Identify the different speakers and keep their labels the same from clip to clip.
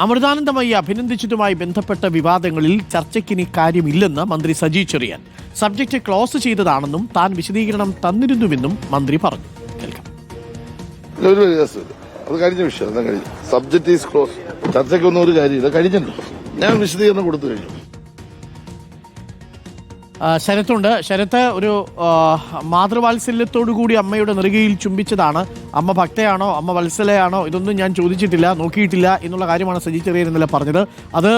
Speaker 1: അമൃതാനന്ദമയി അഭിനന്ദിച്ചതുമായി ബന്ധപ്പെട്ട വിവാദങ്ങളിൽ ചർച്ചയ്ക്കിനി കാര്യമില്ലെന്ന് മന്ത്രി സജി ചെറിയാൻ. സബ്ജക്ട് ക്ലോസ് ചെയ്തതാണെന്നും താൻ വിശദീകരണം തന്നിരുന്നുവെന്നും മന്ത്രി പറഞ്ഞു. കേൾക്കാം.
Speaker 2: അത് കഴിഞ്ഞ വിഷയം, കഴിഞ്ഞു. Subject is close. ചർച്ചയ്ക്കൊന്നും ഒരു കാര്യമില്ല, കഴിഞ്ഞിട്ടുണ്ട്. ഞാൻ വിശദീകരണം കൊടുത്തു കഴിഞ്ഞു.
Speaker 1: ശരത്തുണ്ട്. ശരത്ത്, ഒരു മാതൃവാത്സല്യത്തോടുകൂടി അമ്മയുടെ നെറുകയിൽ ചുംബിച്ചതാണ്. അമ്മ ഭക്തയാണോ, അമ്മ വത്സലയാണോ, ഇതൊന്നും ഞാൻ ചോദിച്ചിട്ടില്ല, നോക്കിയിട്ടില്ല എന്നുള്ള കാര്യമാണ് സജി ചെറിയാൻ ഇന്നലെ പറഞ്ഞത്. അത്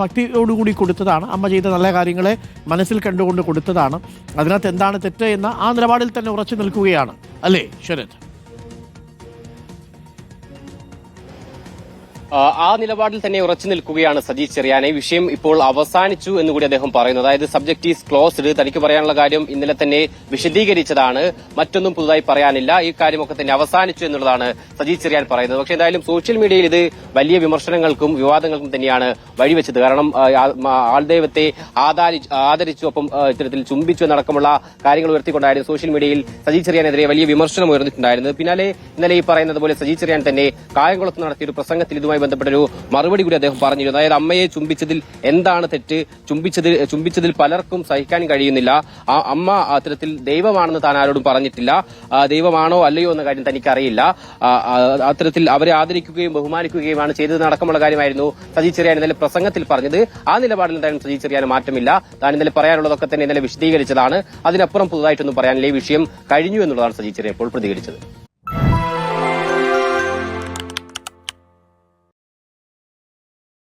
Speaker 1: ഭക്തിയോടുകൂടി കൊടുത്തതാണ്. അമ്മ ചെയ്ത നല്ല കാര്യങ്ങളെ മനസ്സിൽ കണ്ടുകൊണ്ട് കൊടുത്തതാണ്. അതിനകത്ത് എന്താണ് തെറ്റ് എന്ന ആ നിലപാടിൽ തന്നെ ഉറച്ചു നിൽക്കുകയാണ്, അല്ലേ ശരത്?
Speaker 3: ആ നിലപാടിൽ തന്നെ ഉറച്ചു നിൽക്കുകയാണ് സജി ചെറിയാൻ. ഈ വിഷയം ഇപ്പോൾ അവസാനിച്ചു എന്നുകൂടി അദ്ദേഹം പറയുന്നു. അതായത് സബ്ജക്ട് ഈസ് ക്ലോസ്ഡ്. തനിക്ക് പറയാനുള്ള കാര്യം ഇന്നലെ തന്നെ വിശദീകരിച്ചതാണ്, മറ്റൊന്നും പുതുതായി പറയാനില്ല, ഈ കാര്യമൊക്കെ തന്നെ അവസാനിച്ചു എന്നുള്ളതാണ് സജി ചെറിയാൻ പറയുന്നത്. പക്ഷേ എന്തായാലും സോഷ്യൽ മീഡിയയിൽ ഇത് വലിയ വിമർശനങ്ങൾക്കും വിവാദങ്ങൾക്കും തന്നെയാണ് വഴിവെച്ചത്. കാരണം ആൾദൈവത്തെ ആദരിച്ചു, ഒപ്പം ഇത്തരത്തിൽ ചുംബിച്ചു എന്നടക്കമുള്ള കാര്യങ്ങൾ ഉയർത്തിക്കൊണ്ടായിരുന്നു സോഷ്യൽ മീഡിയയിൽ സജി ചെറിയാനെതിരെ വലിയ വിമർശനം ഉയർന്നിട്ടുണ്ടായിരുന്നത്. പിന്നാലെ ഇന്നലെ ഈ പറയുന്നത് പോലെ സജി ചെറിയാൻ തന്നെ കായംകുളത്ത് നടത്തിയ ഒരു പ്രസംഗത്തിൽ ഇതുമായി ബന്ധപ്പെട്ടൊരു മറുപടി കൂടി അദ്ദേഹം പറഞ്ഞിരുന്നു. അതായത് അമ്മയെ ചുംബിച്ചതിൽ എന്താണ് തെറ്റ്, ചുംബിച്ചതിൽ പലർക്കും സഹിക്കാൻ കഴിയുന്നില്ല, ആ അമ്മ അത്തരത്തിൽ ദൈവമാണെന്ന് താൻ ആരോടും പറഞ്ഞിട്ടില്ല, ദൈവമാണോ അല്ലയോ എന്ന കാര്യം തനിക്കറിയില്ല, അത്തരത്തിൽ അവരെ ആദരിക്കുകയും ബഹുമാനിക്കുകയുമാണ് ചെയ്തതെന്നടക്കമുള്ള കാര്യമായിരുന്നു സജി ചെറിയാൻ ഇന്നലെ പ്രസംഗത്തിൽ പറഞ്ഞത്. ആ നിലപാടിൽ എന്തായാലും സജി ചെറിയാൻ മാറ്റമില്ല. താൻ ഇന്നലെ പറയാനുള്ളതൊക്കെ തന്നെ ഇന്നലെ വിശദീകരിച്ചതാണ്. അതിനപ്പുറം പുതുതായിട്ടൊന്നും പറയാനില്ല. ഈ വിഷയം കഴിഞ്ഞു എന്നുള്ളതാണ് സജി ചെറിയാൻ ഇപ്പോൾ പ്രതികരിച്ചത്.